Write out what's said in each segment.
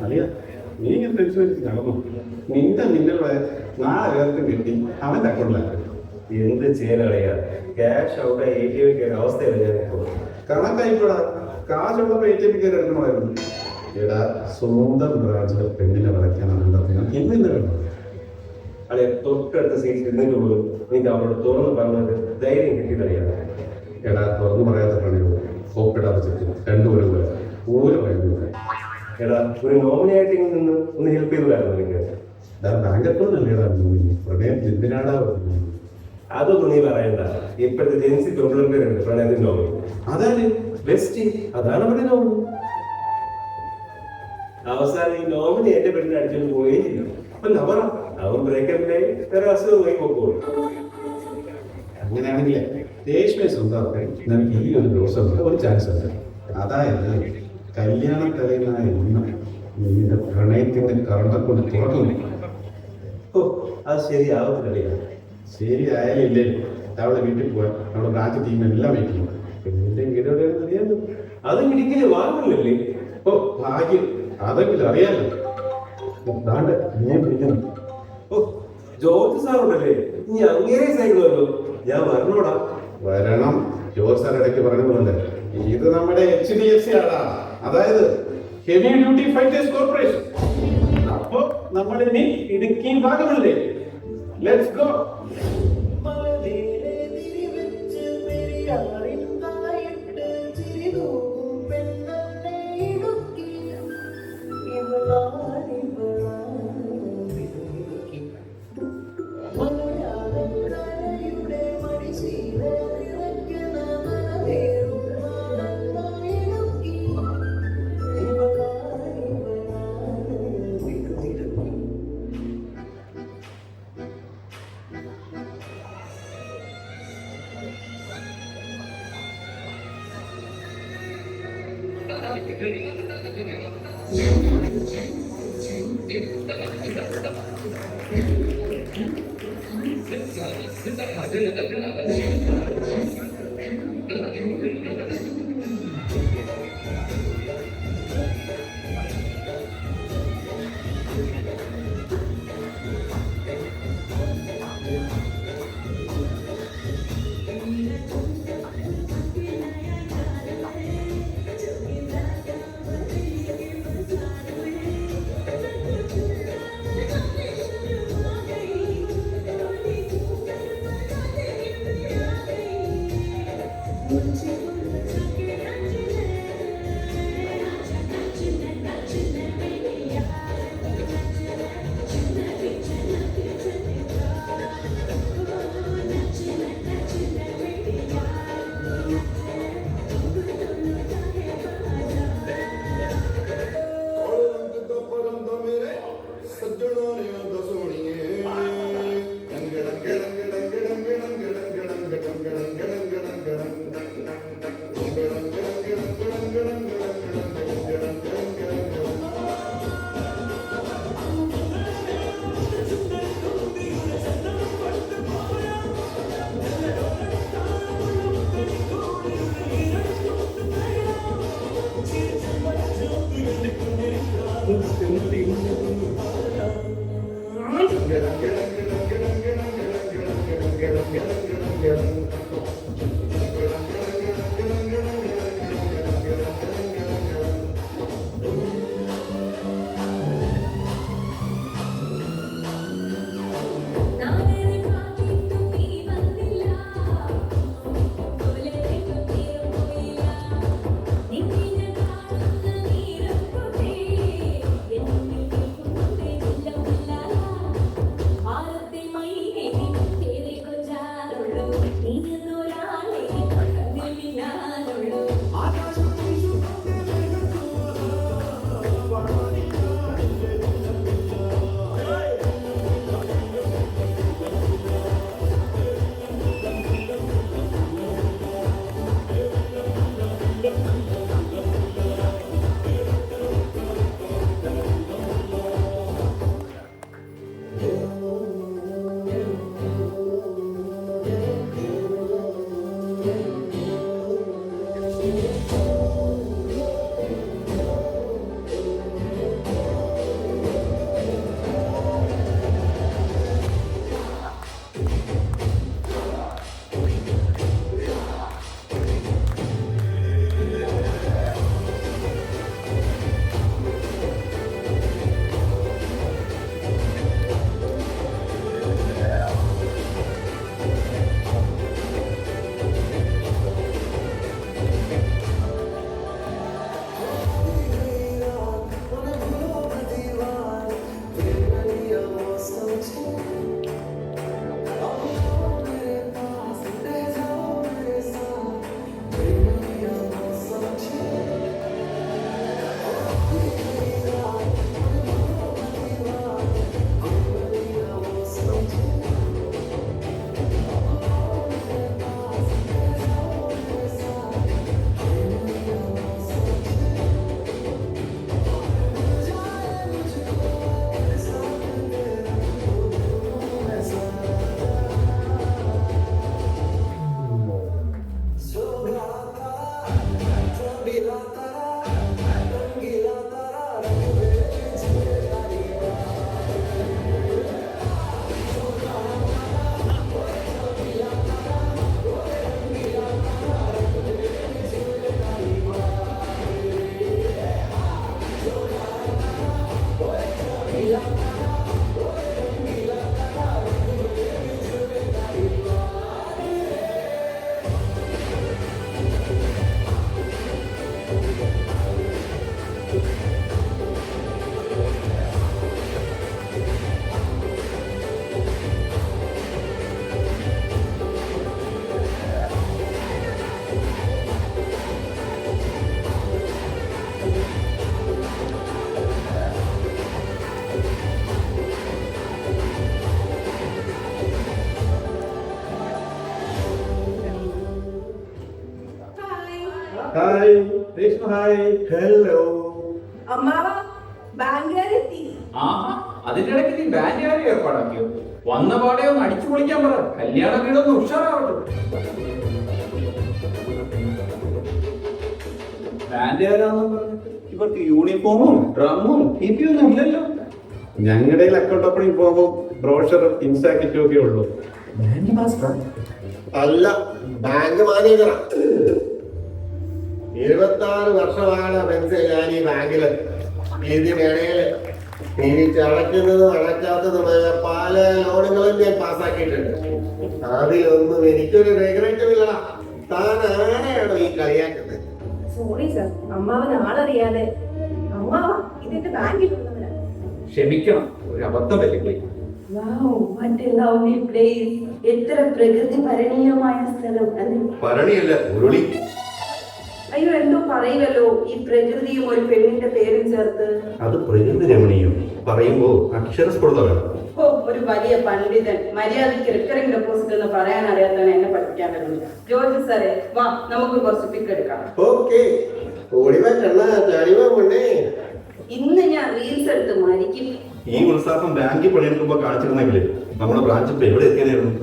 അളിയ നീ ഇങ്ങനെ ടെൻഷൻ വെച്ച് നടന്നു. നിന്റെ നാളെ പേർക്ക് കിട്ടി അവൻ്റെ അക്കൗണ്ടിലാണ്. എന്ത് ചെയ്യാനറിയാ, ക്യാഷ് ഔട്ട് ATM കയറിയ അവസ്ഥയല്ല ഞാൻ. കണക്കായിപ്പോടാ, കാശുള്ളപ്പോൾ ATM കയറി എടുക്കണമായിരുന്നു. എടാ, സ്വന്തം ബ്രാഞ്ചിലെ പെണ്ണിനെ വളയ്ക്കാനാണ് ഇന്ന് വേണം. അല്ലെ തൊട്ടടുത്ത സീറ്റ് ഇരുന്നിട്ട് പോലും എനിക്ക് അവരോട് തുറന്ന് പറഞ്ഞത് ധൈര്യം കിട്ടിയതറിയാം. എടാ, തുറന്നു പറയാത്ത പണിയോ കോപ്പിടാതെ ചെറുക്കും രണ്ടുപേരും പോലെ ഒരു വഴിയും. എടാ, ഒരു നോമിനിയായിട്ട് നിന്ന് ഒന്ന് ഹെൽപ്പ് ചെയ്തതായിരുന്നു എനിക്ക്. ബാങ്ക് അക്കൗണ്ട് അല്ലേടാ നോമിനി, പ്രണയം എന്തിനാടാ? അതൊന്നും നീ പറയണ്ട. ഇപ്പോഴത്തെ ജെൻസി പെൺപിള്ളേരുണ്ട് പ്രണയത്തിന്റെ നോമിനി. അതാണ് ബെസ്റ്റ്, അതാണ് അവിടെ നോമിനി. അവസാനം ഈ നോമിനി എന്റെ പെണ്ണിനെ അടിച്ചിട്ട് പോവുകയും ചെയ്യും. അപ്പൊ ലവറ അവൻ ബ്രേക്കപ്പിലായി വേറെ അസുഖമായി പോകും. അങ്ങനെയാണെങ്കിൽ രേഷ്മയെ സ്വന്തമാക്കാൻ നമുക്ക് ഈ ഒരു ദിവസം ഒരു ചാൻസ് ഉണ്ട്. അതായത് കല്യാണം തലേന്നായ ഇന്ന് നിന്റെ പ്രണയത്തിന്റെ കറണ്ട കൊണ്ട് തുറക്കുന്നു. ഓ, അത് ശരിയാവത്തില്ല. ശരിയായാലില്ലേ അവളെ വീട്ടിൽ പോവാൻ നമ്മുടെ ബ്രാഞ്ച് ടീം എല്ലാം വെക്കുന്നു. പെണ്ണിന്റെ വീടോടെ അറിയാമോ? അത് ഇടിക്കല് വാങ്ങുന്നില്ലേ? ഓ ഭാഗ്യം, അതെങ്കിലും അറിയാലോ. നീ പിടിക്കണം. ഓ, ജോർജ് സാറുണ്ടല്ലേ, നീ അങ്ങേരെ സൈക്കിളല്ലോ. ഞാൻ വരണോടാ. വരണം. ജോർജ് സാർ ഇടയ്ക്ക് പറഞ്ഞതുപോലെ ഇത് നമ്മുടെ HDFC ആടാ, അതായത് ഹെവി ഡ്യൂട്ടി ഫൈറ്റേഴ്സ് കോർപ്പറേഷൻ. അപ്പൊ നമ്മൾ ഇനി ഇടുക്കി ഭാഗമല്ലേ? Let's go. Hi Reshma, hi. Hello. അമ്മാവ ബാങ്കുകാരെത്തി. ആ അതിന്റെ ഇടയ്ക്ക് നീ ബാൻഡുകാരെ ഏർപ്പാടാക്കിയോ? വന്ന പാടെ ഒന്ന് അടിച്ചു പൊളിക്കാൻ പറ. കല്യാണ വീടൊന്ന് ഉഷാറാവട്ടെ. ബാൻഡുകാരാന്നും പറഞ്ഞിട്ട് ഇവർക്ക് യൂണിഫോമും ഡ്രമ്മും ടിപി ഒന്നും ഇല്ലല്ലോ. ഞങ്ങളുടെ അക്കൗണ്ട് ഓപ്പണിംഗ് പോകുമ്പോൾ ബ്രോഷറും ഇൻസാക്കിറ്റും ഒക്കെ ഉള്ളൂ. ബാൻഡ് മാസ്റ്റർ അല്ല, ബാങ്ക് മാനേജറാ. 26 വർഷമാണ് ബെൻസ് ഞാൻ ഈ ബാങ്കില്. ഇതിനിടയില് തിരിച്ച് അടയ്ക്കുന്നതും അടയ്ക്കാത്തതുമായ പല ലോണുകളും ഞാൻ പാസ്സാക്കിയിട്ടുണ്ട്. അതിലൊന്നും എനിക്കൊരു റിഗ്രറ്റും ഇല്ലടാ. താൻ ആരെയാണോ ഈ കളിയാക്കുന്നത്? സോറി സർ, അമ്മാവൻ ആളറിയാതെ. അമ്മാവ ഇതെന്റെ ബാങ്കിലുള്ളവരാ. ക്ഷമിക്കണം, ഒരു അബദ്ധം പറ്റിപ്പോയി. Wow, what a lovely place. എത്ര പ്രകൃതി ഭരണീയമായ സ്ഥലം അല്ലേ? ഭരണിയല്ല, ഉരുളി. അയ്യോ, എന്തോ പറയുമല്ലോ ഈ പ്രകൃതിയും ഒരു പെണ്ണിന്റെ പേരും ചേർത്ത്. അത് പ്രകൃതി രമണീയം പറയുമ്പോ അക്ഷരസ്ഫുടത വേണം. ഓ, ഒരു വലിയ പണ്ഡിതൻ മര്യാദയ്ക്ക് റിക്കറിംഗ് ഡെപ്പോസിറ്റ് എന്ന് പറയാൻ അറിയാത്താണ് എന്നെ പഠിക്കാൻ വരുന്നത്. ജോർജ് സാറേ, വാ നമുക്ക് കുറച്ച് പിക്ക് എടുക്കാം. ഓക്കെ, ഇന്ന് ഞാൻ റീൽസ് എടുത്ത് മരിക്കും. ഈ ഉത്സാഹം ബാങ്കിൽ പണിയെടുക്കുമ്പോ കാണിച്ചിരുന്നെങ്കിൽ നമ്മുടെ ബ്രാഞ്ച് ഇപ്പൊ എവിടെ എത്തിയതായിരുന്നു?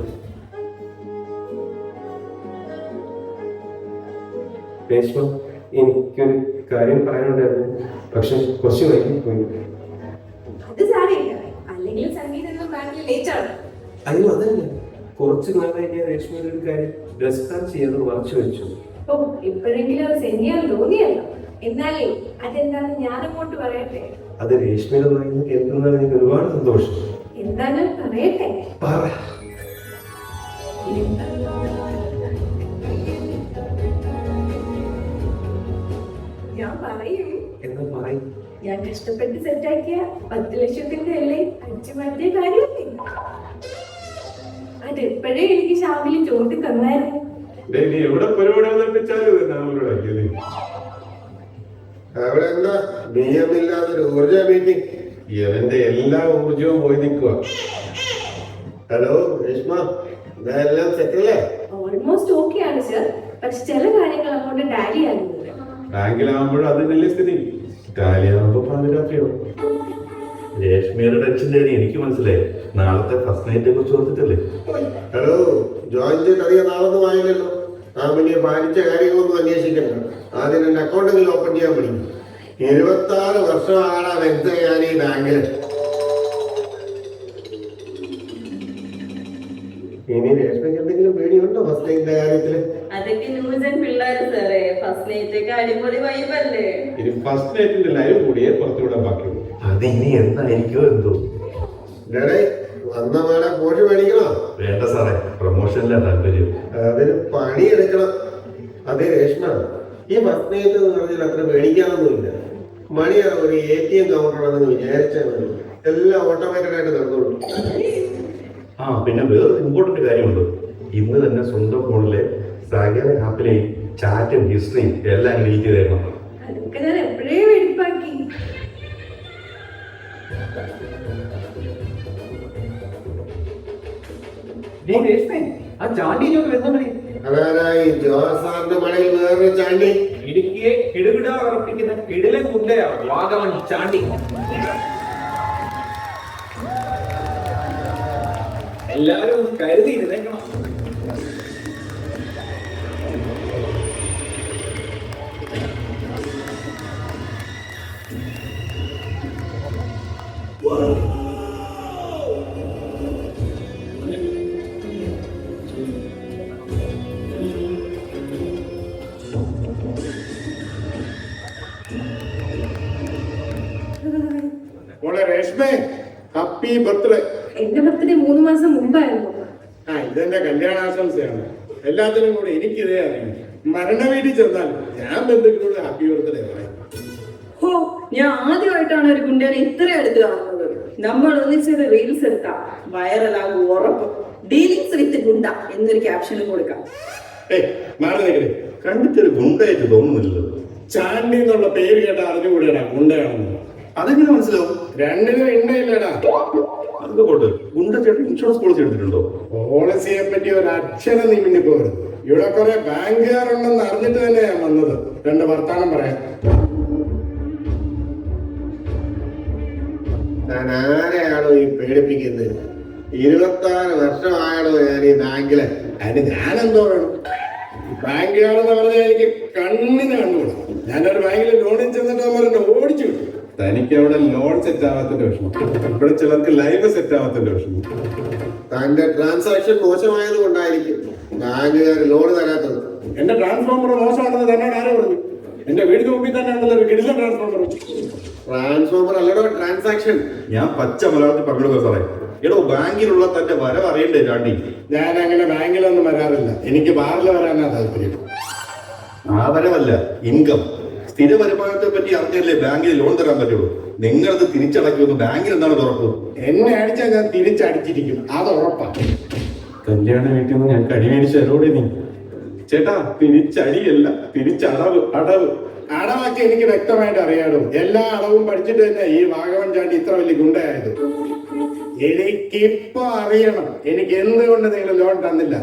രേഷ്മ, എനിക്കൊരു കാര്യം പറയാനുണ്ടായിരുന്നു, പക്ഷെ കുറച്ച് വൈകി പോയി. അത് സാരമില്ല, അല്ലെങ്കിൽ സംഗീതം ബാങ്കിൽ ലേറ്റ് ആണ്. അയ്യോ അതല്ല, കുറച്ച് നാളായി ഞാൻ രേഷ്മയുടെ ഒരു കാര്യം ഡെസ്കാൻ ചെയ്യാതെ മറച്ചു വെച്ചു. ഓ, ഇപ്പോഴെങ്കിലും അത് സെന്റിയാൽ തോന്നിയല്ലോ. എന്നാലേ അതെന്താന്ന് ഞാൻ അങ്ങോട്ട് പറയട്ടെ. അത് രേഷ്മയുടെ പറയുന്നത് കേൾക്കുന്നതിൽ എനിക്ക് ഒരുപാട് സന്തോഷം. എന്താണ് പറയട്ടെ? പറ. ഞാൻ പറയും. എന്താ പറയും? ഞാൻ കഷ്ടപ്പെട്ട് സെറ്റാക്കിയ 10 ലക്ഷത്തിന്റെ അല്ലേ അടിച്ചു മാറ്റിയ കാര്യമല്ലേ? അതെപ്പോഴേ എനിക്ക് ഷാമില് ചോട്ടി തന്നായിരുന്നു. നീ എവിടെ പരിപാടി അവതരിപ്പിച്ചാലും അവിടെ എന്താ നിയമില്ലാത്തൊരു ഊർജ മീറ്റിംഗ്? ഇവന്റെ എല്ലാ ഊർജവും പോയി നിൽക്കുക. ഹലോ രേഷ്മ, ഇതെല്ലാം സെറ്റല്ലേ? ഓൾമോസ്റ്റ് ഓക്കെ ആണ് സർ, പക്ഷെ ചില കാര്യങ്ങൾ അങ്ങോട്ട് ടാലി ആകുന്നില്ല. ബാങ്കിലാകുമ്പോഴും അത് വലിയ സ്ഥിതി. ടാലിയാകുമ്പോ പാതിരാത്രിയോ. രേഷ്മയുടെ ടെൻഷൻ തേടി എനിക്ക് മനസ്സിലായി. നാളത്തെ ഫസ്റ്റ് നൈറ്റിനെ കുറിച്ച് ഓർത്തിട്ടല്ലേ? ഹലോ, ജോയിൻ ചെയ്ത് അധികം നാളൊന്നും ആയില്ലല്ലോ. ആ വലിയ പാലിച്ച കാര്യങ്ങളൊന്നും അന്വേഷിക്കണ്ട. ആദ്യം എന്റെ അക്കൗണ്ടെങ്കിലും ഓപ്പൺ ചെയ്യാൻ പഠിക്കും. 26 വർഷമാണ് വെന്ത് ഞാൻ ഈ ബാങ്കില്. ഇനി രേഷ്മയ്ക്ക് എന്തെങ്കിലും പേടിയുണ്ടോ ഫസ്റ്റ് നൈറ്റിന്റെ കാര്യത്തില്? അതൊക്കെ ന്യൂജൻ പിള്ളേര് സാറേ. ഫസ്റ്റ് നൈറ്റ് ഒക്കെ അടിപൊളി വൈബല്ലേ? ഇനി ഫസ്റ്റ് നൈറ്റിന്റെ ലൈവ് കൂടിയേ പുറത്തുവിടാൻ ബാക്കിയുള്ളൂ. അത് ഇനി എന്തായിരിക്കോ എന്തോ. വന്ന വേണ പോഷ് മേടിക്കണോ? വേണ്ട സാറേ, പ്രൊമോഷനിലാ താല്പര്യം. അതിന് പണിയെടുക്കണം. അതേ രേഷ്മ, ഈ ഫസ്റ്റ് നൈറ്റ് എന്ന് പറഞ്ഞാൽ അത്ര മേടിക്കാനൊന്നുമില്ല. മണിയാണ് ഒരു ATM കൗണ്ടറാണെന്ന് വിചാരിച്ചാൽ മതി. എല്ലാം ഓട്ടോമാറ്റിക് ആയിട്ട് നടന്നോളൂ. ആ പിന്നെ വേറെ ഇമ്പോർട്ടന്റ് കാര്യമുണ്ട്. ഇന്ന് തന്നെ സ്വന്തം ഫോണിലെ സാഗര ആപ്പിലെയും ചാറ്റും ഹിസ്റ്ററിയും എല്ലാം ഡിലീറ്റ് ചെയ്തേക്കണം. അതൊക്കെ ഞാൻ എപ്പോഴേ വെടിപ്പാക്കി. ആ ചാണ്ടി ഇങ്ങോട്ട് വരുന്നുണ്ടേ. അതാരായി ജോസാറിന്റെ മടയിൽ വേറൊരു ചാണ്ടി? ഇടുക്കിയെ കിടുകിട ഉറപ്പിക്കുന്ന കിടിലൻ കുണ്ടയാ വാഗമൺ ചാണ്ടി. എല്ലാരും ഒന്ന് കരുതി ഇരുന്നേക്കണം. മോളെ രേഷ്മേ, ഹാപ്പി ബർത്ത്ഡേ. എന്റെ ബർത്ത്ഡേ 3 മാസം മുമ്പായിരുന്നു. ആ, ഇതെന്റെ കല്യാണാശംസയാണ്. എല്ലാത്തിനും കൂടി എനിക്കിതേ അറിയാം. മരണ വീട്ടിൽ ചെന്നാൽ ഞാൻ ബന്ധുക്കളോട് ഹാപ്പി ബർത്ത്ഡേ പറയാം. ഓ, ഞാൻ ആദ്യമായിട്ടാണ് ഒരു ഗുണ്ടേനെ ഇത്ര അടുത്ത് കാണുന്നത്. നമ്മൾ ഒന്നിച്ചൊരു റീൽസ് എടുക്കാം, വൈറലാകും ഉറപ്പ്. ഡീലിങ്സ് വിത്ത് ഗുണ്ട എന്നൊരു ക്യാപ്ഷനും കൊടുക്കാം. ഏയ് മാറി നിൽക്കണേ. കണ്ടിട്ടൊരു ഗുണ്ടായിട്ട് തോന്നുന്നില്ലല്ലോ. ചാണ്ടി എന്നുള്ള പേര് കേട്ട അറിഞ്ഞുകൂടിയടാ ഗുണ്ടയാണെന്ന്. അതെങ്ങനെ മനസ്സിലാവും? രണ്ടിനും ഇണ്ടയില്ലടാ. അതൊക്കെ പോട്ട്, ഗുണ്ട ചേട്ടൻ ഇൻഷുറൻസ് പോളിസി എടുത്തിട്ടുണ്ടോ? പോളിസിയെ പറ്റി ഒരു അക്ഷരം നീ മിണ്ടിപ്പോരുത്. ഇവിടെ കുറെ ബാങ്കുകാരുണ്ടെന്ന് അറിഞ്ഞിട്ട് തന്നെ ഞാൻ വന്നത്. 2 വർത്താനം പറയാം. ഞാൻ ആരെയാണോ ഈ പേടിപ്പിക്കുന്നത്? 26 വർഷമായാണോ ഞാൻ ഈ ബാങ്കില്? അതിന് ഞാനെന്തോ വേണം? ബാങ്കുകാരെന്ന് പറഞ്ഞാൽ എനിക്ക് കണ്ണിന് കണ്ടുകൂടാ. ഞാനൊരു ബാങ്കിൽ ലോണിൽ ചെന്നിട്ട് അവരെ ഓടിച്ചു വിട്ടു. തനിക്ക് അവിടെ ലോൺ സെറ്റ് ആവാത്തതിന്റെ വിഷമം, ഇവിടെ ചിലർക്ക് ലൈവ് സെറ്റ് ആവാത്തതിന്റെ വിഷമം. തന്റെ ട്രാൻസാക്ഷൻ മോശമായത് കൊണ്ടായിരിക്കും ബാങ്കുകാർ ലോൺ തരാത്തത്. എന്റെ ട്രാൻസ്ഫോമർ മോശമാണെന്ന് തന്നോട് ആരോ പറഞ്ഞു? എന്റെ വീടിന് മുമ്പിൽ തന്നെ ഉണ്ടല്ലോ ഒരു കിടിലൻ ട്രാൻസ്ഫോമർ. ട്രാൻസ്ഫോമർ അല്ലടോ ട്രാൻസാക്ഷൻ. ഞാൻ പച്ച മലയാളത്തിൽ പറഞ്ഞു സാറേ. എടോ, ബാങ്കിലുള്ള തന്റെ വരവ് അറിയണ്ടേ ചാണ്ടി? ഞാൻ അങ്ങനെ ബാങ്കിലൊന്നും വരാറില്ല. എനിക്ക് ബാറിൽ വരാനാ താല്പര്യം. ആ വരവല്ല, ഇൻകം. സ്ഥിര വരുമാനത്തെ പറ്റി അറിഞ്ഞല്ലേ ബാങ്കിൽ ലോൺ തരാൻ പറ്റുള്ളൂ. നിങ്ങളത് തിരിച്ചടക്കുമെന്ന് ബാങ്കിൽ എന്താണ് ഉറപ്പ്? എന്നെ അടിച്ചാൽ ഞാൻ തിരിച്ചടിച്ചിരിക്കും, അത് ഉറപ്പാണ്. കല്യാണ വീട്ടിൽ നിന്ന് ഞാൻ കടിമേടിച്ച് അരോടെ നീ ചേട്ടാ, തിരിച്ചടിയല്ല, തിരിച്ചടവ്. അടവൊക്കെ എനിക്ക് വ്യക്തമായിട്ട് അറിയാടും. എല്ലാ അടവും പഠിച്ചിട്ട് തന്നെ ഈ വാഗവൻ ചാണ്ടി ഇത്ര വലിയ ഗുണ്ടയായത്. എനിക്കിപ്പോ അറിയണം എനിക്ക് എന്തുകൊണ്ട് നിങ്ങൾ ലോൺ തന്നില്ല.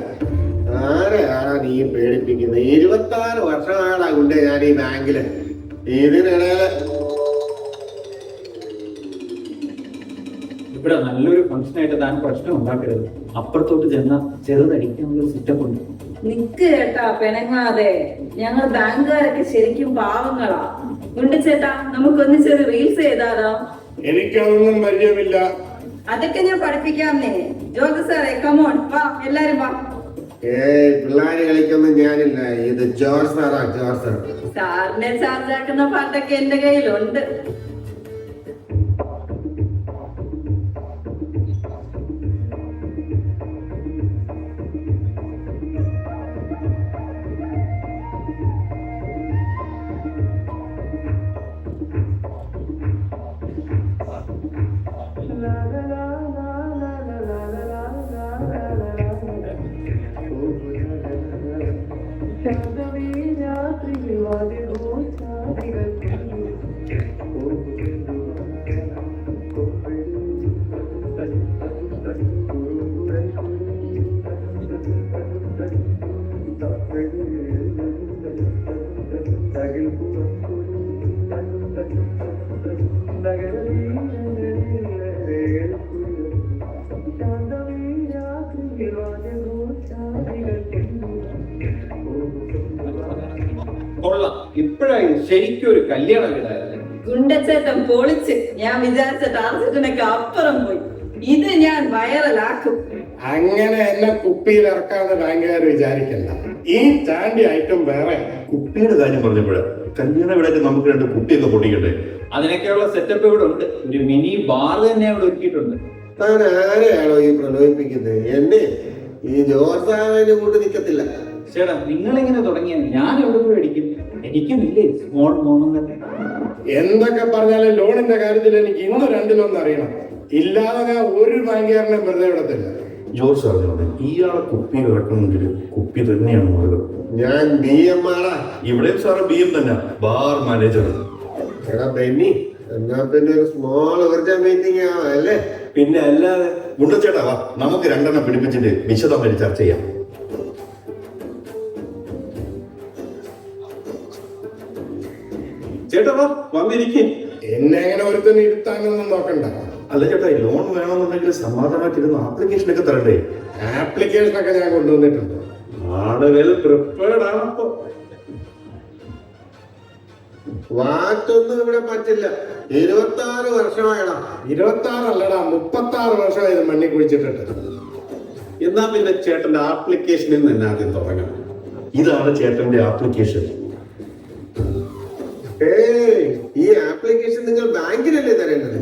ആരെയാണോ നീ പേടിപ്പിക്കുന്നത്? 26 വർഷമായാലാ കൊണ്ടേ ഞാൻ ഈ ബാങ്കില്. ഇതിനിടയില് ഇവിടെ നല്ലൊരു ഫംഗ്ഷനായിട്ട് താൻ പ്രശ്നം ഉണ്ടാക്കരുത്. അപ്പുറത്തോട്ട് ചെന്ന ചെറുതടിക്കാനുള്ള സെറ്റപ്പ് ഉണ്ട്. നിക്ക് ചേട്ടാ, പിണങ്ങാതെ. ഞങ്ങൾ ബാങ്കുകാരൊക്കെ ശരിക്കും പാവങ്ങളാ. ഉണ്ട് ചേട്ടാ, നമുക്കൊന്നിച്ചൊരു റീൽസ് ചെയ്താലോ? എനിക്കതൊന്നും പരിചയമില്ല. അതൊക്കെ ഞാൻ പഠിപ്പിക്കാമെന്നേ. ജോർജ് സാറേ, കമോൺ വാ, എല്ലാരും വാ. പിള്ളേര് കളിക്കൊന്നും ഞാനില്ല. ഇത് ജോർജ് സാറാ, ജോർജ് സാർ. സാറിനെ ചാർജ് ആക്കുന്ന പാട്ടൊക്കെ എന്റെ കയ്യിലുണ്ട്. കൊള്ളാം, ഇപ്പോഴായി ശരിക്കും ഒരു കല്യാണ വീടായിരുന്നു. ഗുണ്ടച്ചേട്ടൻ പൊളിച്ച്. ഞാൻ വിചാരിച്ച ടാർജറ്റിനൊക്കെ അപ്പുറം പോയി. ഇത് ഞാൻ വൈറലാക്കും. അങ്ങനെ എന്നെ കുപ്പിയിൽ ഇറക്കാതെ ബാങ്കുകാർ വിചാരിക്കണ്ട. ഈ ചാണ്ടി ഐറ്റം വേറെ. കുപ്പിയുടെ കാര്യം പറഞ്ഞപ്പോഴാ, കല്യാണ വീടായിട്ട് നമുക്ക് 2 കുപ്പിയൊക്കെ പൊട്ടിക്കട്ടെ. അതിനൊക്കെയുള്ള സെറ്റപ്പ് ഇവിടെ ഉണ്ട്. ഒരു മിനി ബാർ തന്നെ അവിടെ ഒരുക്കിയിട്ടുണ്ട്. താൻ ആരെയാണോ ഈ പ്രലോഭിപ്പിക്കുന്നത്? എന്നെ ഈ ജോർജ് സാറിനെ കൊണ്ട് നിൽക്കത്തില്ല. ചേട്ടാ, നിങ്ങളിങ്ങനെ തുടങ്ങിയാൽ ഞാൻ എവിടെ പോയി അടിക്കും? എനിക്കും ഇല്ലേ സ്മോൾ മോണങ്ങൾ? എന്തൊക്കെ പറഞ്ഞാലും ലോണിന്റെ കാര്യത്തിൽ എനിക്ക് ഇന്ന് 2 അറിയണം. ഇല്ലാതെ ഞാൻ ഒരു ബാങ്കുകാരനെ വെറുതെ വിടത്തില്ല. ജോർജ് സാറിനോട് ഇയാളെ കുപ്പിയിൽ ഇറക്കണമെങ്കിൽ കുപ്പി തന്നെയാണ് മാർഗം. ഞാൻ BM ആളാ. ഇവിടെയും സാറ് BM തന്നെ, ബാർ മാനേജർ. എടാ ബെന്നി, എന്നാ പിന്നെ ഒരു സ്മോൾ ഊർജ മീറ്റിംഗ് ആവാം അല്ലേ? പിന്നെ അല്ലാതെ. ഗുണ്ടച്ചേട്ടാ വാ, നമുക്ക് 2 പിടിപ്പിച്ചിട്ട് വിശദമായിട്ട് ചർച്ച ചെയ്യാം. ചേട്ടാ വാ, വന്നിരിക്കും. എന്നെ അങ്ങനെ ഒരുത്തന്നെ ഇരുത്താനൊന്നും നോക്കണ്ട. അല്ല ചേട്ടാ, ഈ ലോൺ വേണമെന്നുണ്ടെങ്കിൽ സമാധാനമായിട്ടിരുന്ന് ആപ്ലിക്കേഷനൊക്കെ തരണ്ടേ? ആപ്ലിക്കേഷനൊക്കെ ഞാൻ കൊണ്ടുവന്നിട്ടുണ്ട്. ആളുകൾ പ്രിപ്പയർഡ് ആണപ്പോ. വാറ്റൊന്നും ഇവിടെ പറ്റില്ല. 26 വർഷമായടാ. 26 അല്ലടാ, 36 വർഷമായി ഇത് മണ്ണി കുഴിച്ചിട്ടുണ്ട്. എന്നാ പിന്നെ ചേട്ടന്റെ ആപ്ലിക്കേഷനിൽ നിന്ന് തന്നെ ആദ്യം തുടങ്ങാം. ഇതാണ് ചേട്ടന്റെ ആപ്ലിക്കേഷൻ. ഈ ആപ്ലിക്കേഷൻ നിങ്ങൾ ബാങ്കിലല്ലേ തരേണ്ടത്?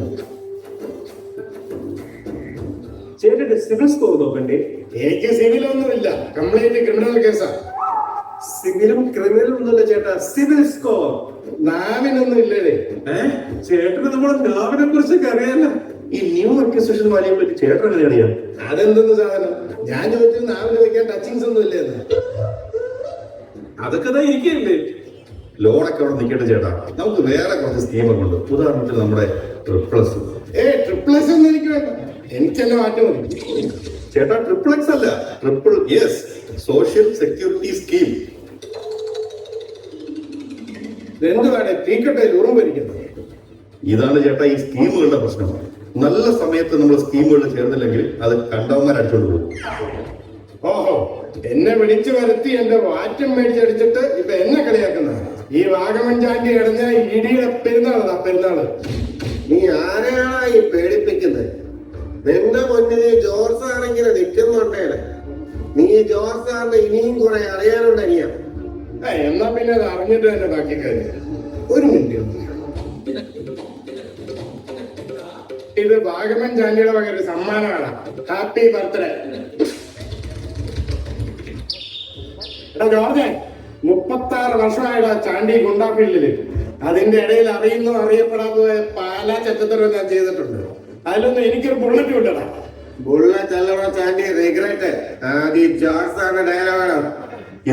സിവിൽ സ്കോർ നോക്കണ്ടേ? എനിക്ക് സിവിലൊന്നുമില്ല, കംപ്ലീറ്റ് ക്രിമിനൽ കേസാ. സിവിലും ക്രിമിനലും ഒന്നുമില്ല ചേട്ടാ, സിവിൽ സ്കോർ. നാവിനൊന്നും ഇല്ലേ? ചേട്ടന് നമ്മുടെ നാവിനെ കുറിച്ചൊക്കെ അറിയാലോ. ഈ ന്യൂ അക്വിസിഷൻ വാല്യൂയെ പറ്റി ചേട്ടൻ എങ്ങനെ അറിയാം? അതെന്തെന്ന് സാധനം? ഞാൻ ചോദിച്ചത് നാവിന് വെക്കാൻ ടച്ചിങ്സ് ഒന്നും ഇല്ലേന്ന്. അതൊക്കെ ഇരിക്കല്ലേ. ലോണൊക്കെ അവിടെ നിൽക്കട്ടെ ചേട്ടാ, നമുക്ക് വേറെ കുറച്ച് സ്കീമുകളുണ്ട്. ഉദാഹരണത്തിന് നമ്മുടെ ട്രിപ്ലസ്. ട്രിപ്ലസ് ഒന്നും എനിക്ക് വേണ്ട, എനിക്ക് തന്നെ മാറ്റം മതി. ചേട്ടാ ട്രിപ്ലക്സ് അല്ല, triple S, social security scheme. എന്തുവാടെ തീക്കട്ടെ ഉറവിരിക്കുന്നത്? ഇതാണ് ചേട്ടാ ഈ സ്കീമുകളുടെ പ്രശ്നം. നല്ല സമയത്ത് നമ്മൾ സ്കീമുകളിൽ ചേർന്നില്ലെങ്കിൽ അത് കണ്ടവന്മാർ അടിച്ചോണ്ട് പോകും. ഓഹോ, എന്നെ വിളിച്ചു വരുത്തി എന്റെ വാറ്റം മേടിച്ചടിച്ചിട്ട് ഇപ്പൊ എന്നെ കളിയാക്കുന്ന ഈ വാഗമൺ ചാണ്ടി അടഞ്ഞ ഇടിയുടെ പെരുന്നാളാ പെരുന്നാള്. നീ ആരെയാണാ ഈ പേടിപ്പിക്കുന്നത്? നിന്റെ മുന്നിൽ ജോർജ് സാറിങ്ങനെ നിൽക്കുന്നുണ്ടേലെ. നീ ജോർജ് സാറിന് ഇനിയും കുറെ അറിയാനുണ്ടറിയാം. എന്നാ പിന്നെ അത് അറിഞ്ഞിട്ട് തന്നെ ബാക്കി കാര്യം. ഒരു മിനിറ്റ്, ഇത് വാഗമൺ ചാണ്ടിയുടെ വക ഒരു സമ്മാനമാണ്. Happy birthday. എടാ ജോർജെ, 36 വർഷമായിടാ ചാണ്ടി ഗുണ്ടാഫീൽഡില്. അതിന്റെ ഇടയിൽ അറിയുന്നോ അറിയപ്പെടാത്തോ പല ചറ്റത്തരവും ഞാൻ ചെയ്തിട്ടുണ്ട്. അതിലൊന്നും എനിക്കൊരു ബുള്ളറ്റ് വിട്ടടാ. ബുള്ളറ്റ് അല്ലടാ ചാണ്ടി, റിഗ്രറ്റ്. ആദ്യം ജോർജ് സാറിന്റെ ഡയലോഗാണ്.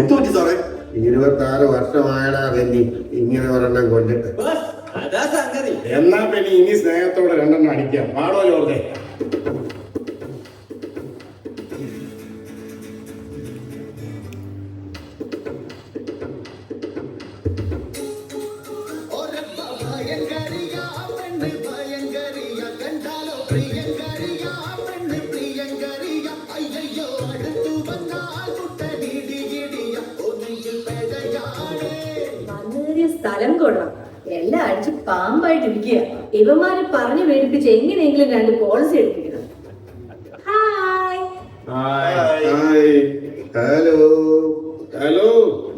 എന്തു പറ്റി സാറേ? 26 വർഷമായടാ വെന്നി ഇങ്ങനെ ഒരെണ്ണം കൊണ്ടിട്ട്. എന്നാ പിന്നെ ഇനി സ്നേഹത്തോടെ രണ്ടെണ്ണം അടിക്കാം. പാടോ ജോർജെ? സ്ഥലം കൊള്ളാം, എല്ലാം അടിച്ച് പാമ്പായിട്ടിരിക്കുക. ഇവന്മാരെ പറഞ്ഞു പേടിപ്പിച്ച് എങ്ങനെയെങ്കിലും 2 പോളിസി എടുപ്പിക്കണം. ഹായ്. ഹലോ ഹലോ,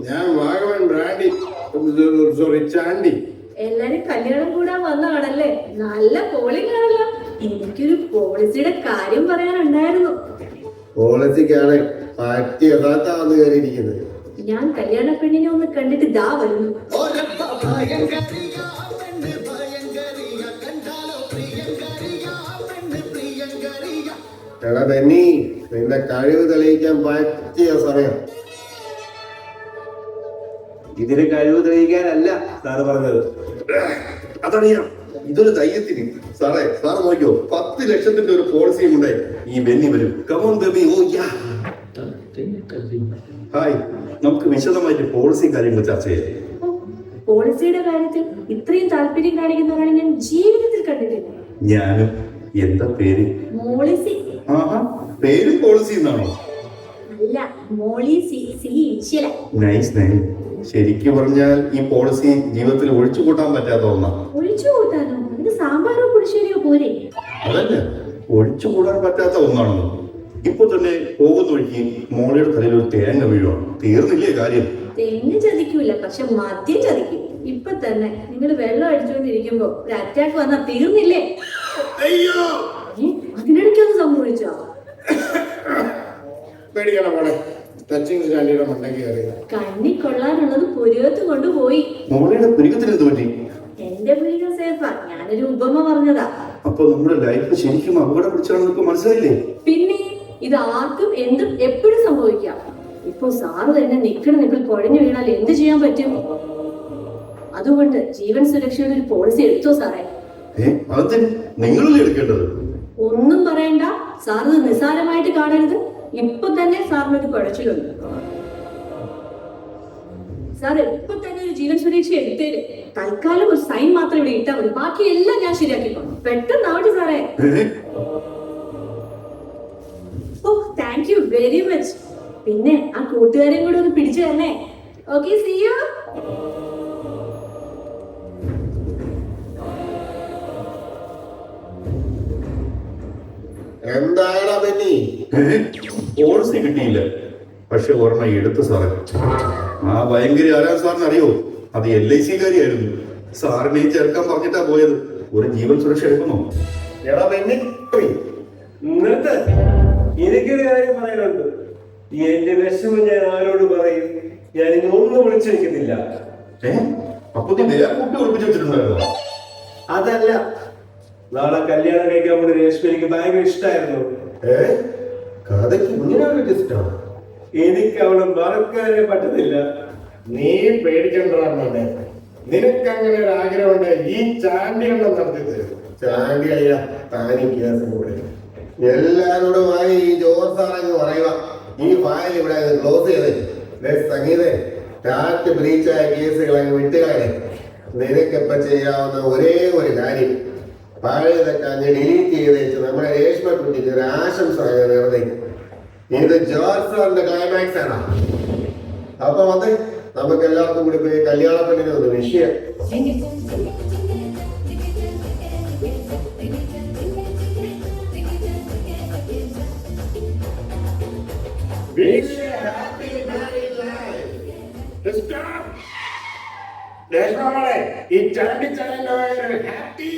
ഞാൻ വാഗമൺ ബ്രാൻഡി, സോറി ചാണ്ടി. എല്ലാരും കല്യാണം കൂടാൻ വന്നതാണല്ലേ? നല്ല പോളിംഗ് ആണല്ലോ. എനിക്കൊരു പോളിസിയുടെ കാര്യം പറയാനുണ്ടായിരുന്നു. പോളിസിക്കാണ് പറ്റി യഥാർത്ഥ വന്ന് കയറിയിരിക്കുന്നത്. ഞാൻ കല്യാണ പെണ്ണിനെ ഒന്ന് കണ്ടിട്ട് ദാ വരുന്നു. എടാ ബെന്നി, നിന്റെ കഴിവ് തെളിയിക്കാൻ പറ്റിയ സമയം. ഇതിന് കഴിവ് തെളിയിക്കാനല്ല സാറ് പറഞ്ഞത്. അതറിയാം, ഇതൊരു ധൈര്യത്തിന്. സാറേ നോക്കിയോ, 10 ലക്ഷത്തിന്റെ ഒരു പോളിസിയും ഉണ്ടായി ഈ ബെന്നി വരും. കമോൺ ബേബി, ഓ യാ. ഹായ്, നമുക്ക് വിശദമായിട്ട് പോളിസി കാര്യങ്ങൾ ചർച്ച ചെയ്യാം. പോളിസിയുടെ കാര്യത്തിൽ ഇത്രയും താല്പര്യം കാണിക്കുന്നവരാണ് ഞാൻ ജീവിതത്തിൽ കണ്ടിട്ടില്ല. ഞാനും. എന്താ പേര്? മോളിസി. ആഹാ, പേര് പോളിസി എന്നാണോ? അല്ല, മോളിസി. Nice name. ശരിക്കും പറഞ്ഞാൽ ഈ പോളിസി ജീവിതത്തിൽ ഒഴിച്ചു കൂട്ടാൻ പറ്റാത്ത ഒന്നാണ്. ഒഴിച്ചു കൂട്ടാനോ? അതിന് സാമ്പാറോ പുളിശ്ശേരിയോ പോരെ? അതല്ല, ഒഴിച്ചു കൂടാൻ പറ്റാത്ത ഒന്നാണെന്ന്. ഇപ്പൊ തന്നെ പോകുന്ന വഴിക്ക് മോളിയുടെ തലയിൽ ഒരു തേങ്ങ വീഴുവാണ്. തീർന്നില്ലേ കാര്യം? തെങ്ങ് ചതിക്കൂല, പക്ഷെ മദ്യം ചതിക്കും. ഇപ്പൊ തന്നെ നിങ്ങൾ വെള്ളം അടിച്ചുകൊണ്ടിരിക്കുമ്പോ ഒരു അറ്റാക്ക് വന്നാ തീർന്നില്ലേ? അതിനിടയ്ക്കൊന്നും സംഭവിച്ചോ? പേടിക്കണം മോളെ, ടച്ചിങ് ചാണ്ടിയുടെ മണ്ടയ്ക്ക് കയറി. കണ്ണി കൊള്ളാനുള്ളത് പുരകത്ത് കൊണ്ടുപോയി. മോളിയുടെ പുരുക്കത്തിന് എന്ത് പറ്റി? എന്റെ പുരിക സേഫാ. ഞാനൊരു ഉപമ പറഞ്ഞതാ. അപ്പൊ നമ്മുടെ ലൈഫ് ശരിക്കും അപകടം പിടിച്ചാണെന്ന് മനസ്സിലായില്ലേ? പിന്നെ ഇത് ആർക്കും എന്തും എപ്പോഴും സംഭവിക്കാം. ഇപ്പൊ സാറ് തന്നെ നിൽക്കണ നിപ്പിൽ കുഴഞ്ഞു വീണാൽ എന്ത് ചെയ്യാൻ പറ്റും? അതുകൊണ്ട് ജീവൻ സുരക്ഷയുടെ ഒരു പോളിസി എടുത്തോ സാറേ. അത് നിങ്ങളല്ലേ എടുക്കേണ്ടത്? ഒന്നും പറയണ്ട, സാർ ഇത് നിസ്സാരമായിട്ട് കാണരുത്. ഇപ്പൊ തന്നെ സാറിനൊരു കുഴച്ചിലുണ്ട്. സാർ ഇപ്പൊ തന്നെ ഒരു ജീവൻ സുരക്ഷ എടുത്തേര്. തൽക്കാലം ഒരു സൈൻ മാത്രം ഇവിടെ ഇട്ടാൽ മതി, ബാക്കി എല്ലാം ഞാൻ ശരിയാക്കിക്കോളാം. പെട്ടെന്നാവട്ടെ സാറേ. ഓ, താങ്ക് യു വെരി മച്ച്. പിന്നെ ആ കൂട്ടുകാരെയും കൂടെ ഒന്ന് പിടിച്ചു തരണേ. Okay, see you. എന്താടാ ബെന്നി? പോളിസി കിട്ടിയില്ല, പക്ഷെ ഓർമ്മ എടുത്തു സാറേ. ആ ഭയങ്കര ആരാ സാറിന് അറിയോ? അത് LIC കാരിയായിരുന്നു. സാറിനെ ചേർക്കാൻ പറഞ്ഞിട്ടാ പോയത്. ഒരു ജീവൻ സുരക്ഷ എടുക്കുന്നോ? എടാ ബെന്നി, നിർത്ത്. എനിക്കൊരു കാര്യം പറയാനുണ്ട്. എന്റെ വിഷമം ഞാൻ ആരോട് പറയും? ഞാൻ ഇനി ഒന്നും വിളിച്ചു വെക്കുന്നില്ല. അപ്പൊ നീ വേറെ കുട്ടി ഉറപ്പിച്ചു വെച്ചിട്ടുണ്ടായിരുന്നോ? അതല്ല, നാളെ കല്യാണം കഴിക്കാൻ വേണ്ടി രേഷ്മ എനിക്ക് ഭയങ്കര ഇഷ്ടമായിരുന്നു. കഥയ്ക്ക് ഇങ്ങനെ ഒരു ട്വിസ്റ്റാണ്. എനിക്ക് അവളെ മറക്കാനേ പറ്റുന്നില്ല. നീ പേടിക്കണ്ടായിരുന്നെ, നിനക്ക് അങ്ങനെ ഒരു ആഗ്രഹമുണ്ട്, ഈ ചാണ്ടി എണ്ണം നടത്തി തരും. ചാണ്ടി അയ്യ, താനും കേസും കൂടെ എല്ലാരോടുമായി ഈ ജോർജ് സാറങ്ങ് പറയുക, ഈ ഫയൽ ഇവിടെ ക്ലോസ് ചെയ്തേ. സംഗീതേ, ടാറ്റ് ബ്രീച്ചായ കേസുകൾ അങ്ങ് വിട്ടുകളെ. നിനക്കിപ്പ ചെയ്യാവുന്ന ഒരേ ഒരു കാര്യം, പഴയതൊക്കെ അങ്ങ് ഡിലീറ്റ് ചെയ്തേച്ച് നമ്മുടെ രേഷ്മ കുട്ടിക്ക് ഒരു ആശംസ അങ്ങ് നേർന്നേ. ഇത് ജോർജ് സാറിന്റെ ക്ലൈമാക്സ് ആണ്. അപ്പൊ വന്നേ, നമുക്ക് എല്ലാവർക്കും കൂടി പോയി കല്യാണ പെണ്ണിനെ ഒന്ന് വിഷയം. ഈ ചാണ്ടി ചാനൽ ഹാപ്പി